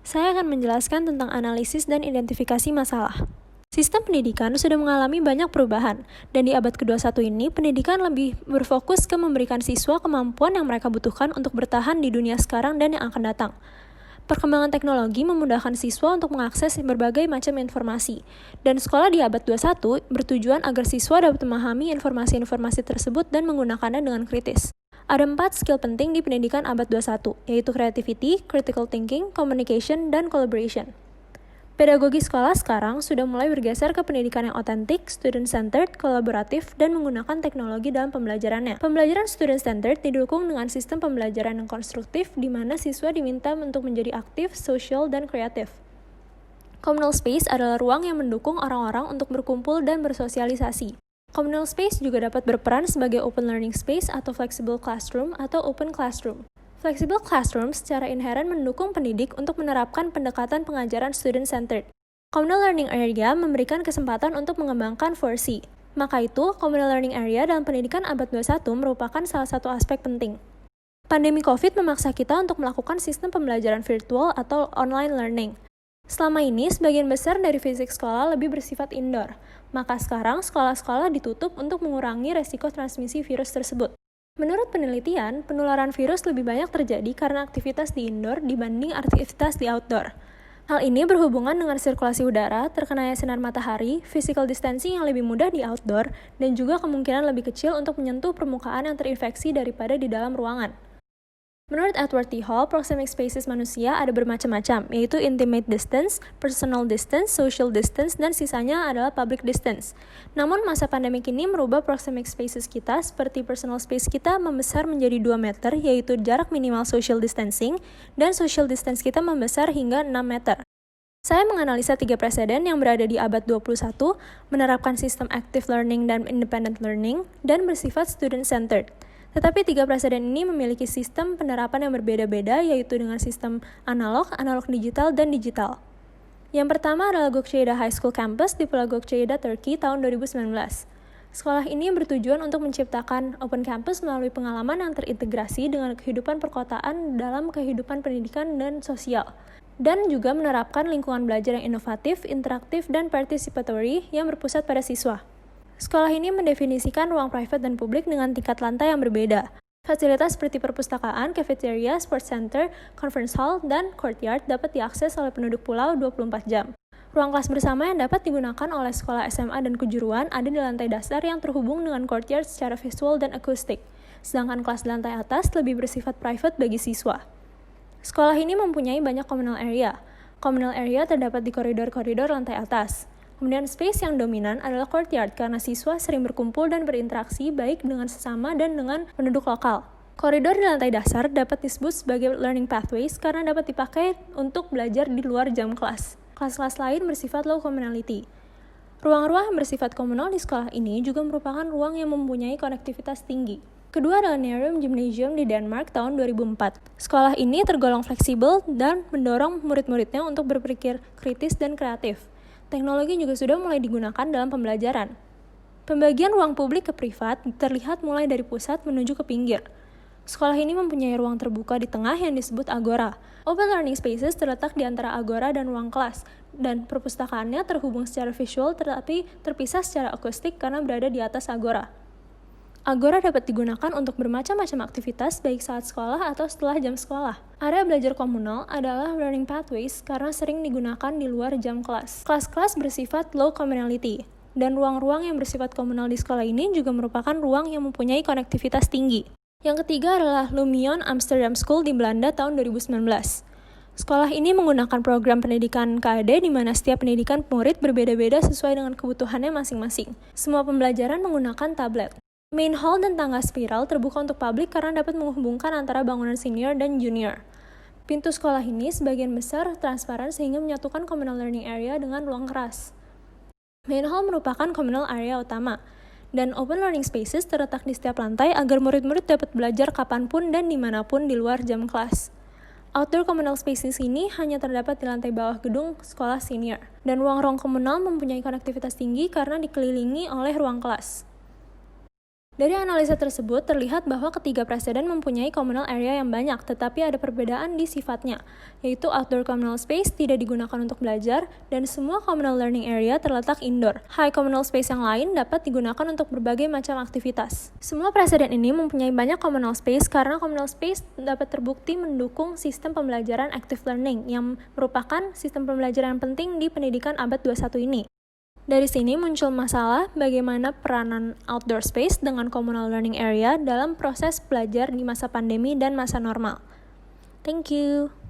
Saya akan menjelaskan tentang analisis dan identifikasi masalah. Sistem pendidikan sudah mengalami banyak perubahan, dan di abad ke-21 ini, pendidikan lebih berfokus ke memberikan siswa kemampuan yang mereka butuhkan untuk bertahan di dunia sekarang dan yang akan datang. Perkembangan teknologi memudahkan siswa untuk mengakses berbagai macam informasi, dan sekolah di abad 21 bertujuan agar siswa dapat memahami informasi-informasi tersebut dan menggunakannya dengan kritis. Ada 4 skill penting di pendidikan abad 21, yaitu creativity, critical thinking, communication, dan collaboration. Pedagogi sekolah sekarang sudah mulai bergeser ke pendidikan yang otentik, student-centered, kolaboratif, dan menggunakan teknologi dalam pembelajarannya. Pembelajaran student-centered didukung dengan sistem pembelajaran yang konstruktif, di mana siswa diminta untuk menjadi aktif, social, dan kreatif. Communal space adalah ruang yang mendukung orang-orang untuk berkumpul dan bersosialisasi. Communal space juga dapat berperan sebagai open learning space atau flexible classroom atau open classroom. Flexible classroom secara inheren mendukung pendidik untuk menerapkan pendekatan pengajaran student-centered. Communal learning area memberikan kesempatan untuk mengembangkan 4C. Maka itu, communal learning area dalam pendidikan abad 21 merupakan salah satu aspek penting. Pandemi COVID memaksa kita untuk melakukan sistem pembelajaran virtual atau online learning. Selama ini, sebagian besar dari fisik sekolah lebih bersifat indoor. Maka sekarang, sekolah-sekolah ditutup untuk mengurangi resiko transmisi virus tersebut. Menurut penelitian, penularan virus lebih banyak terjadi karena aktivitas di indoor dibanding aktivitas di outdoor. Hal ini berhubungan dengan sirkulasi udara, terkenanya sinar matahari, physical distancing yang lebih mudah di outdoor, dan juga kemungkinan lebih kecil untuk menyentuh permukaan yang terinfeksi daripada di dalam ruangan. Menurut Edward T. Hall, proxemic spaces manusia ada bermacam-macam, yaitu intimate distance, personal distance, social distance, dan sisanya adalah public distance. Namun, masa pandemik ini merubah proxemic spaces kita seperti personal space kita membesar menjadi 2 meter, yaitu jarak minimal social distancing, dan social distance kita membesar hingga 6 meter. Saya menganalisa 3 preseden yang berada di abad 21, menerapkan sistem active learning dan independent learning, dan bersifat student-centered. Tetapi 3 preseden ini memiliki sistem penerapan yang berbeda-beda, yaitu dengan sistem analog, analog digital, dan digital. Yang pertama adalah Gökçeada High School Campus di Pulau Gökçeada, Turki tahun 2019. Sekolah ini bertujuan untuk menciptakan open campus melalui pengalaman yang terintegrasi dengan kehidupan perkotaan dalam kehidupan pendidikan dan sosial, dan juga menerapkan lingkungan belajar yang inovatif, interaktif, dan participatory yang berpusat pada siswa. Sekolah ini mendefinisikan ruang private dan publik dengan tingkat lantai yang berbeda. Fasilitas seperti perpustakaan, cafeteria, sports center, conference hall, dan courtyard dapat diakses oleh penduduk pulau 24 jam. Ruang kelas bersama yang dapat digunakan oleh sekolah SMA dan kejuruan ada di lantai dasar yang terhubung dengan courtyard secara visual dan akustik. Sedangkan kelas di lantai atas lebih bersifat private bagi siswa. Sekolah ini mempunyai banyak communal area. Communal area terdapat di koridor-koridor lantai atas. Kemudian space yang dominan adalah courtyard karena siswa sering berkumpul dan berinteraksi baik dengan sesama dan dengan penduduk lokal. Koridor di lantai dasar dapat disebut sebagai learning pathways karena dapat dipakai untuk belajar di luar jam kelas. Kelas-kelas lain bersifat low communality. Ruang-ruang yang bersifat komunal di sekolah ini juga merupakan ruang yang mempunyai konektivitas tinggi. Kedua adalah Nerum Gymnasium di Denmark tahun 2004. Sekolah ini tergolong fleksibel dan mendorong murid-muridnya untuk berpikir kritis dan kreatif. Teknologi juga sudah mulai digunakan dalam pembelajaran. Pembagian ruang publik ke privat terlihat mulai dari pusat menuju ke pinggir. Sekolah ini mempunyai ruang terbuka di tengah yang disebut agora. Open learning spaces terletak di antara agora dan ruang kelas, dan perpustakaannya terhubung secara visual tetapi terpisah secara akustik karena berada di atas agora. Agora dapat digunakan untuk bermacam-macam aktivitas baik saat sekolah atau setelah jam sekolah. Area belajar komunal adalah learning pathways karena sering digunakan di luar jam kelas. Kelas-kelas bersifat low communality, dan ruang-ruang yang bersifat komunal di sekolah ini juga merupakan ruang yang mempunyai konektivitas tinggi. Yang ketiga adalah Lumion Amsterdam School di Belanda tahun 2019. Sekolah ini menggunakan program pendidikan KAD di mana setiap pendidikan murid berbeda-beda sesuai dengan kebutuhannya masing-masing. Semua pembelajaran menggunakan tablet. Main hall dan tangga spiral terbuka untuk publik karena dapat menghubungkan antara bangunan senior dan junior. Pintu sekolah ini sebagian besar transparan sehingga menyatukan communal learning area dengan ruang keras. Main hall merupakan communal area utama, dan open learning spaces terletak di setiap lantai agar murid-murid dapat belajar kapanpun dan dimanapun di luar jam kelas. Outdoor communal spaces ini hanya terdapat di lantai bawah gedung sekolah senior, dan ruang-ruang komunal mempunyai konektivitas tinggi karena dikelilingi oleh ruang kelas. Dari analisa tersebut, terlihat bahwa ketiga presiden mempunyai communal area yang banyak, tetapi ada perbedaan di sifatnya, yaitu outdoor communal space tidak digunakan untuk belajar, dan semua communal learning area terletak indoor. High communal space yang lain dapat digunakan untuk berbagai macam aktivitas. Semua presiden ini mempunyai banyak communal space karena communal space dapat terbukti mendukung sistem pembelajaran active learning, yang merupakan sistem pembelajaran penting di pendidikan abad 21 ini. Dari sini muncul masalah bagaimana peranan outdoor space dengan communal learning area dalam proses belajar di masa pandemi dan masa normal. Thank you.